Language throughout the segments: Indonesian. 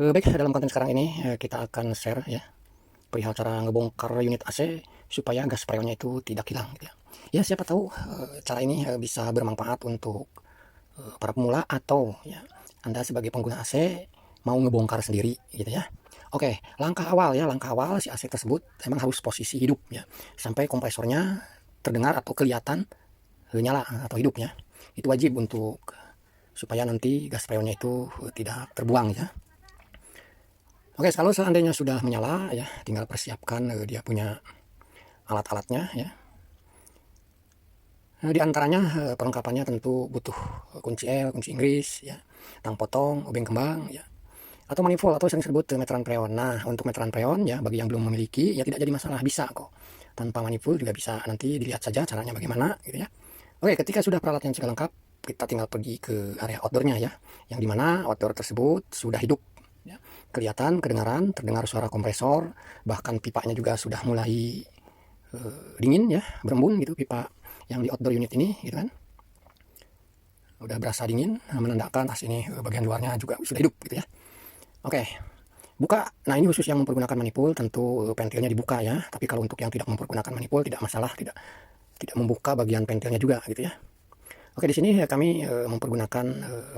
Baik, dalam konten sekarang ini kita akan share ya perihal cara ngebongkar unit AC supaya gas freonnya itu tidak hilang gitu ya. Ya siapa tahu cara ini bisa bermanfaat untuk para pemula atau ya Anda sebagai pengguna AC mau ngebongkar sendiri gitu ya. Oke, langkah awal si AC tersebut emang harus posisi hidup ya sampai kompresornya terdengar atau kelihatan nyala atau hidupnya. Itu wajib untuk supaya nanti gas freonnya itu tidak terbuang ya. Oke, kalau seandainya sudah menyala ya, tinggal persiapkan dia punya alat-alatnya ya. Di antaranya perlengkapannya tentu butuh kunci L, kunci Inggris ya, tang potong, obeng kembang ya, atau manifold atau sering disebut meteran preon. Nah, untuk meteran preon ya bagi yang belum memiliki ya tidak jadi masalah, bisa kok. Tanpa manifold juga bisa, nanti dilihat saja caranya bagaimana gitu ya. Oke, ketika sudah peralatan sudah lengkap, kita tinggal pergi ke area outdoornya ya, yang dimana outdoor tersebut sudah hidup ya. Kelihatan, kedengaran, terdengar suara kompresor, bahkan pipanya juga sudah mulai dingin ya, berembun gitu pipa yang di outdoor unit ini gitu kan. Udah berasa dingin, menandakan tas ini bagian luarnya juga sudah hidup gitu ya. Oke, buka. Nah, ini khusus yang mempergunakan manifold, tentu pentilnya dibuka ya. Tapi kalau untuk yang tidak mempergunakan manifold tidak masalah, tidak membuka bagian pentilnya juga gitu ya. Oke, di sini ya, kami mempergunakan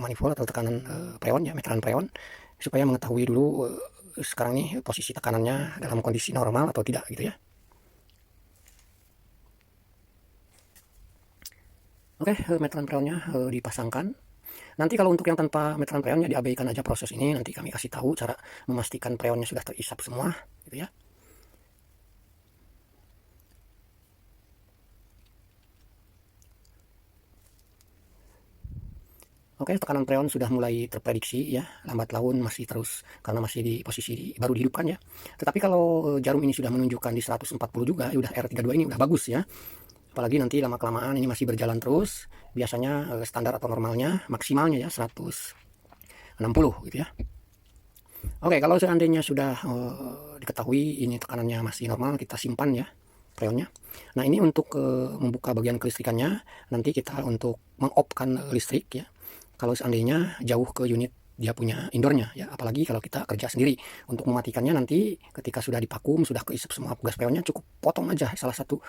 manifold atau tekanan preon ya, meteran preon, supaya mengetahui dulu sekarang ini posisi tekanannya dalam kondisi normal atau tidak gitu ya. Oke, meteran preonnya dipasangkan. Nanti kalau untuk yang tanpa meteran preonnya diabaikan aja proses ini, nanti kami kasih tahu cara memastikan preonnya sudah terisap semua gitu ya. Oke, tekanan preon sudah mulai terprediksi ya, lambat laun masih terus karena masih di posisi baru dihidupkan ya. Tetapi kalau jarum ini sudah menunjukkan di 140 juga, ya udah R32 ini udah bagus ya. Apalagi nanti lama-kelamaan ini masih berjalan terus, biasanya standar atau normalnya maksimalnya ya 160 gitu ya. Oke, kalau seandainya sudah diketahui ini tekanannya masih normal, kita simpan ya freonnya. Nah, ini untuk membuka bagian kelistrikannya, nanti kita untuk mengopkan listrik ya. Kalau seandainya jauh ke unit dia punya indoornya ya, apalagi kalau kita kerja sendiri. Untuk mematikannya nanti ketika sudah dipakum, sudah keisap semua gas freonnya, cukup potong aja salah satu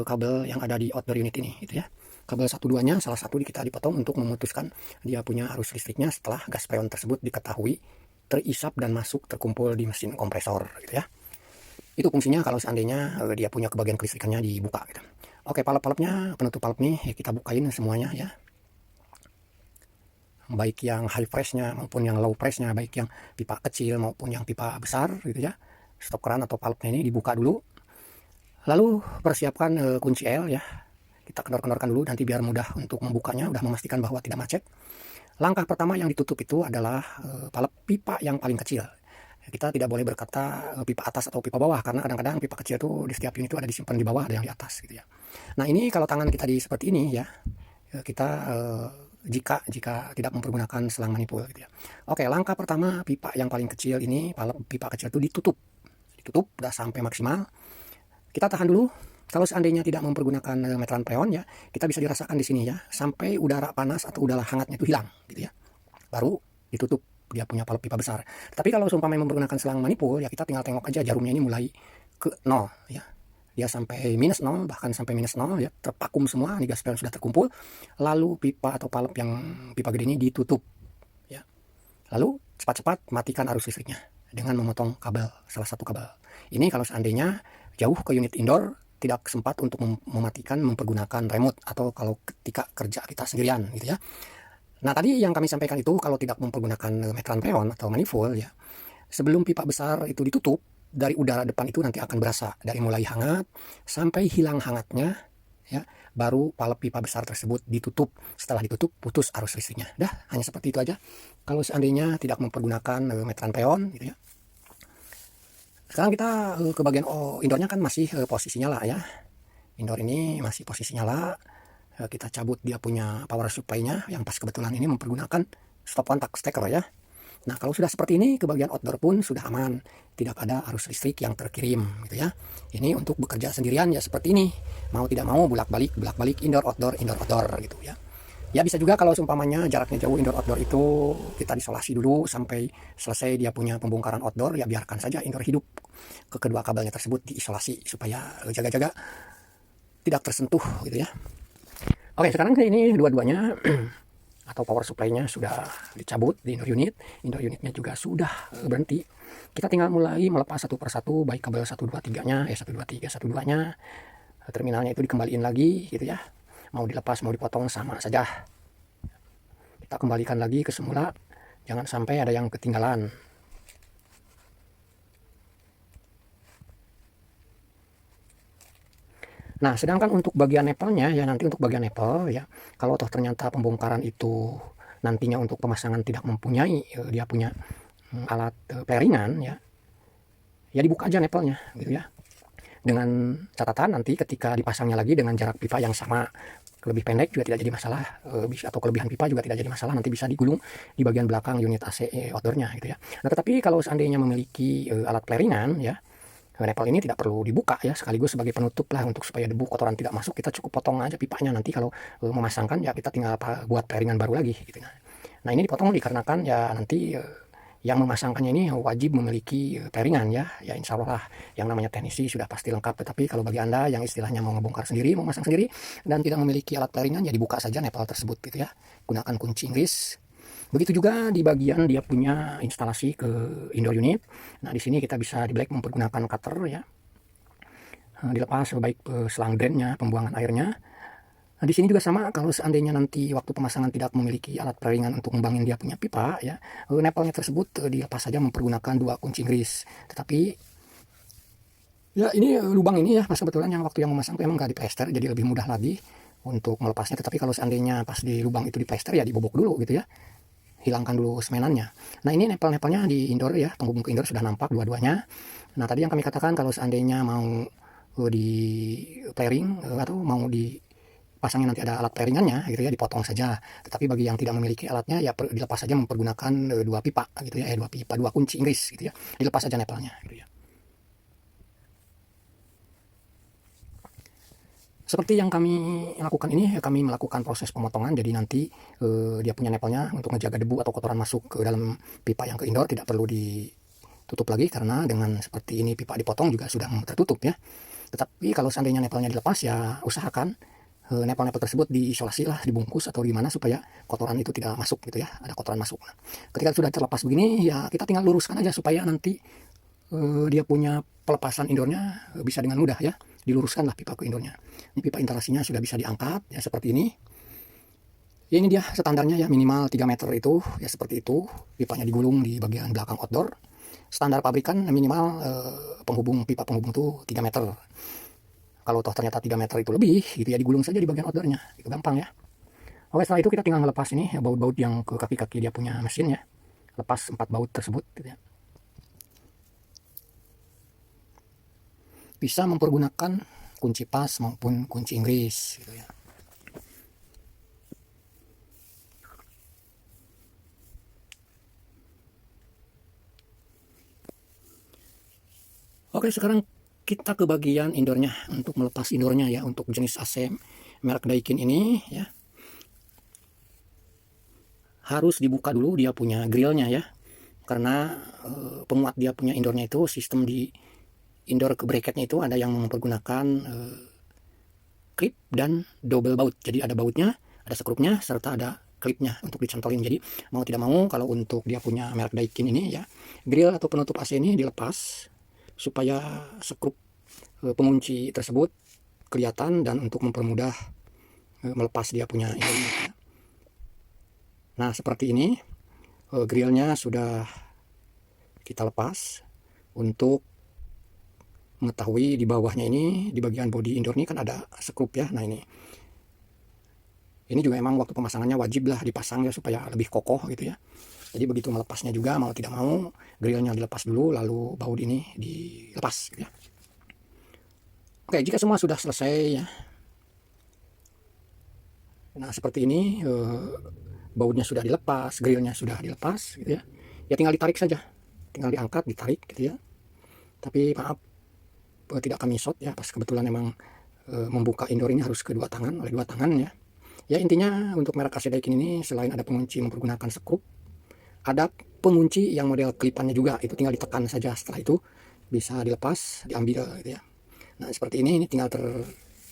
kabel yang ada di outdoor unit ini gitu ya. Kabel 1-2-nya salah satu kita dipotong untuk memutuskan dia punya arus listriknya setelah gas freon tersebut diketahui terisap dan masuk terkumpul di mesin kompresor gitu ya. Itu fungsinya kalau seandainya dia punya kebagian kelistrikannya dibuka gitu. Oke, palep-palepnya, penutup palep nih ya kita bukain semuanya ya. Baik yang high pressnya maupun yang low pressnya, baik yang pipa kecil maupun yang pipa besar gitu ya. Stop keran atau palepnya ini dibuka dulu. Lalu persiapkan kunci L ya. Kita kendor-kendorkan dulu nanti biar mudah untuk membukanya, udah memastikan bahwa tidak macet. Langkah pertama yang ditutup itu adalah palep pipa yang paling kecil. Kita tidak boleh berkata pipa atas atau pipa bawah, karena kadang-kadang pipa kecil itu di setiap unit itu ada disimpan di bawah, ada yang di atas gitu ya. Nah, ini kalau tangan kita di seperti ini ya, kita jika tidak mempergunakan selang manifold gitu ya. Oke, langkah pertama pipa yang paling kecil ini, palep pipa kecil itu ditutup udah sampai maksimal. Kita tahan dulu. Kalau seandainya tidak mempergunakan meteran preon ya, kita bisa dirasakan di sini ya, sampai udara panas atau udara hangatnya itu hilang gitu ya. Baru ditutup dia punya palep pipa besar. Tapi kalau seumpama mempergunakan selang manifold ya, kita tinggal tengok aja jarumnya ini mulai ke 0 ya. Dia sampai minus 0, bahkan sampai minus 0 ya, terpakum semua, nih gas freon sudah terkumpul. Lalu pipa atau palep yang pipa gede ini ditutup ya. Lalu cepat-cepat matikan arus listriknya dengan memotong kabel, salah satu kabel. Ini kalau seandainya jauh ke unit indoor, tidak sempat untuk mematikan mempergunakan remote, atau kalau ketika kerja kita sendirian gitu ya. Nah, tadi yang kami sampaikan itu kalau tidak mempergunakan meteran preon atau manifold ya, sebelum pipa besar itu ditutup, dari udara depan itu nanti akan berasa dari mulai hangat sampai hilang hangatnya ya, baru palep pipa besar tersebut ditutup. Setelah ditutup, putus arus listriknya. Dah, hanya seperti itu aja kalau seandainya tidak mempergunakan meteran preon gitu ya. Sekarang kita ke bagian indoornya kan masih posisi nyala ya. Indoor ini masih posisi nyala. Kita cabut dia punya power supply-nya yang pas kebetulan ini mempergunakan stop kontak steker ya. Nah, kalau sudah seperti ini, ke bagian outdoor pun sudah aman. Tidak ada arus listrik yang terkirim gitu ya. Ini untuk bekerja sendirian ya seperti ini. Mau tidak mau bolak-balik indoor outdoor gitu ya. Ya bisa juga kalau seumpamanya jaraknya jauh indoor outdoor itu kita isolasi dulu sampai selesai dia punya pembongkaran outdoor, ya biarkan saja indoor hidup. Kedua kabelnya tersebut diisolasi supaya jaga-jaga tidak tersentuh gitu ya. Oke, sekarang ini dua-duanya atau power supply-nya sudah dicabut di indoor unit. Indoor unitnya juga sudah berhenti. Kita tinggal mulai melepas satu persatu, baik kabel 123-nya, 123, 102-nya. Terminalnya itu dikembaliin lagi gitu ya. Mau dilepas, mau dipotong sama saja. Kita kembalikan lagi ke semula. Jangan sampai ada yang ketinggalan. Nah, sedangkan untuk bagian nepelnya ya, nanti untuk bagian nepel ya, kalau toh ternyata pembongkaran itu nantinya untuk pemasangan tidak mempunyai dia punya alat pairingan ya, ya dibuka aja nepelnya gitu ya. Dengan catatan nanti ketika dipasangnya lagi dengan jarak pipa yang sama, lebih pendek juga tidak jadi masalah, atau kelebihan pipa juga tidak jadi masalah, nanti bisa digulung di bagian belakang unit AC outdoornya gitu ya. Nah, tetapi kalau seandainya memiliki alat pairingan ya, nepel ini tidak perlu dibuka ya, sekaligus sebagai penutup lah untuk supaya debu kotoran tidak masuk. Kita cukup potong aja pipanya, nanti kalau memasangkan ya kita tinggal buat pairingan baru lagi gitu. Nah ini dipotong dikarenakan ya nanti yang memasangkannya ini wajib memiliki pairingan ya insya Allah lah, yang namanya teknisi sudah pasti lengkap. Tetapi kalau bagi Anda yang istilahnya mau ngebongkar sendiri, mau masang sendiri dan tidak memiliki alat pairingan, ya dibuka saja nepel tersebut gitu ya, gunakan kunci Inggris. Begitu juga di bagian dia punya instalasi ke indoor unit. Nah, di sini kita bisa di black mempergunakan cutter ya. Dilepas baik selang drainnya, pembuangan airnya. Nah, di sini juga sama, kalau seandainya nanti waktu pemasangan tidak memiliki alat pairingan untuk ngembangin dia punya pipa ya, nepelnya tersebut dilepas saja mempergunakan 2 kunci Inggris. Tetapi ya ini lubang ini ya, pas kebetulan yang waktu yang memasang itu emang nggak diplester, jadi lebih mudah lagi untuk melepasnya. Tetapi kalau seandainya pas di lubang itu diplester ya dibobok dulu gitu ya, hilangkan dulu semenannya. Nah ini nepel-nepelnya di indoor ya, penghubung ke indoor sudah nampak dua-duanya. Nah tadi yang kami katakan kalau seandainya mau di pairing atau mau dipasangnya nanti ada alat pairingannya gitu ya, dipotong saja. Tetapi bagi yang tidak memiliki alatnya ya dilepas saja mempergunakan 2 pipa gitu ya, 2 pipa 2 kunci Inggris gitu ya, dilepas saja nepelnya gitu ya. Seperti yang kami lakukan ini, kami melakukan proses pemotongan, jadi nanti dia punya nepelnya untuk menjaga debu atau kotoran masuk ke dalam pipa yang ke indoor tidak perlu ditutup lagi, karena dengan seperti ini pipa dipotong juga sudah tertutup ya. Tetapi kalau seandainya nepelnya dilepas ya usahakan nepel-nepel tersebut diisolasi lah, dibungkus atau gimana supaya kotoran itu tidak masuk gitu ya, ada kotoran masuk. Nah, ketika sudah terlepas begini ya kita tinggal luruskan aja supaya nanti dia punya pelepasan indoornya bisa dengan mudah ya, diluruskanlah pipa ke indoornya. Ini pipa instalasinya sudah bisa diangkat ya seperti ini. Ya ini dia standarnya ya, minimal 3 meter itu ya, seperti itu. Pipanya digulung di bagian belakang outdoor. Standar pabrikan minimal penghubung pipa penghubung itu 3 meter. Kalau toh ternyata 3 meter itu lebih gitu ya, digulung saja di bagian outdoornya, itu gampang ya. Oke, setelah itu kita tinggal ngelepas ini ya, baut-baut yang ke kaki-kaki dia punya mesin ya. Lepas 4 baut tersebut gitu ya. Bisa mempergunakan kunci pas maupun kunci Inggris gitu ya. Oke, sekarang kita ke bagian indoornya, untuk melepas indoornya ya, untuk jenis AC merek Daikin ini ya. Harus dibuka dulu dia punya grillnya ya, karena penguat dia punya indoornya itu sistem di indoor ke bracketnya itu ada yang mempergunakan klip dan double baut. Jadi ada bautnya, ada sekrupnya, serta ada klipnya untuk dicantolin. Jadi mau tidak mau kalau untuk dia punya merek Daikin ini ya, grill atau penutup AC ini dilepas supaya skrup pengunci tersebut kelihatan dan untuk mempermudah melepas dia punya ini. Nah seperti ini, grillnya sudah kita lepas. Untuk mengetahui di bawahnya ini, di bagian bodi indoor ini kan ada skrup ya. Nah ini juga emang waktu pemasangannya wajib lah dipasang ya supaya lebih kokoh gitu ya. Jadi begitu melepasnya juga mau tidak mau grillnya dilepas dulu, lalu baut ini dilepas gitu ya. Oke, jika semua sudah selesai ya, nah seperti ini, bautnya sudah dilepas, grillnya sudah dilepas gitu ya, ya tinggal ditarik saja, tinggal diangkat, ditarik gitu ya. Tapi maaf, tidak kami shot ya, pas kebetulan memang membuka indoor ini harus kedua tangan, oleh 2 tangan ya. Ya intinya untuk merek AC Daikin ini selain ada pengunci mempergunakan skrup, ada pengunci yang model kelipannya juga, itu tinggal ditekan saja, setelah itu bisa dilepas, diambil gitu ya. Nah seperti ini tinggal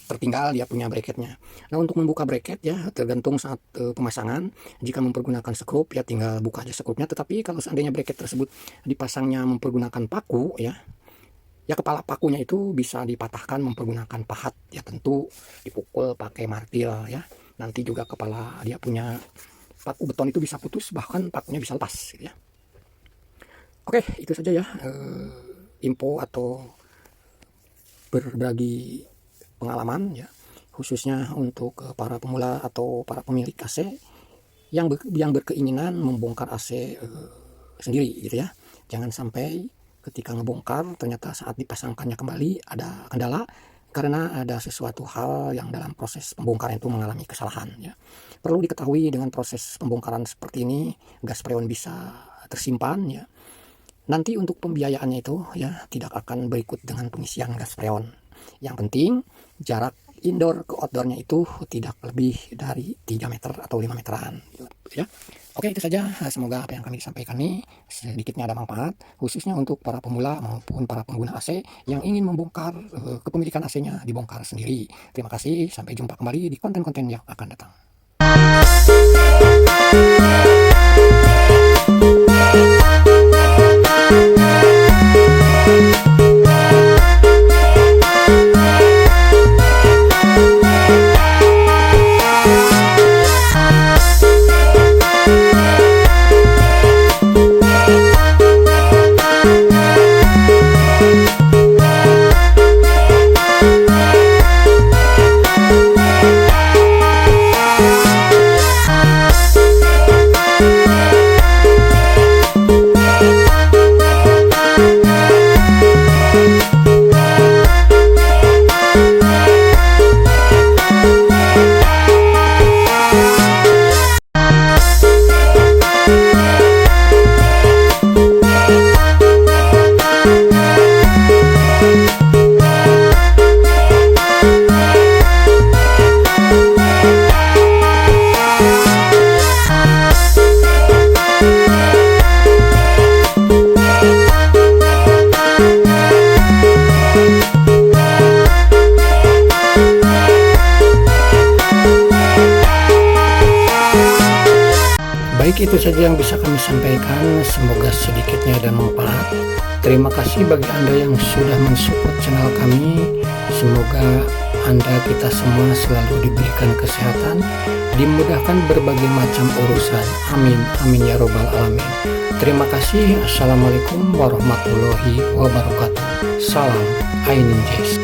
tertinggal dia punya bracketnya. Nah untuk membuka bracket ya tergantung saat pemasangan. Jika mempergunakan skrup ya tinggal buka aja skrupnya, tetapi kalau seandainya bracket tersebut dipasangnya mempergunakan paku ya kepala pakunya itu bisa dipatahkan mempergunakan pahat ya, tentu dipukul pakai martil ya. Nanti juga kepala dia punya paku beton itu bisa putus, bahkan pakunya bisa lepas gitu ya. Oke, itu saja ya info atau berbagi pengalaman ya, khususnya untuk para pemula atau para pemilik AC yang berkeinginan membongkar AC sendiri gitu ya. Jangan sampai ketika ngebongkar ternyata saat dipasangkannya kembali ada kendala karena ada sesuatu hal yang dalam proses pembongkaran itu mengalami kesalahan ya. Perlu diketahui dengan proses pembongkaran seperti ini gas freon bisa tersimpan ya. Nanti untuk pembiayaannya itu ya tidak akan berikut dengan pengisian gas freon. Yang penting jarak indoor ke outdoornya itu tidak lebih dari 3 meter atau 5 meteran ya. Oke, itu saja. Semoga apa yang kami sampaikan ini sedikitnya ada manfaat, khususnya untuk para pemula maupun para pengguna AC yang ingin membongkar kepemilikan AC-nya dibongkar sendiri. Terima kasih, sampai jumpa kembali di konten-konten yang akan datang. Baik, itu saja yang bisa kami sampaikan. Semoga sedikitnya ada manfaat. Terima kasih bagi Anda yang sudah mensupport channel kami. Semoga Anda kita semua selalu diberikan kesehatan, dimudahkan berbagai macam urusan. Amin, amin ya robbal alamin. Terima kasih. Assalamualaikum warahmatullahi wabarakatuh. Salam Ainin Jazz.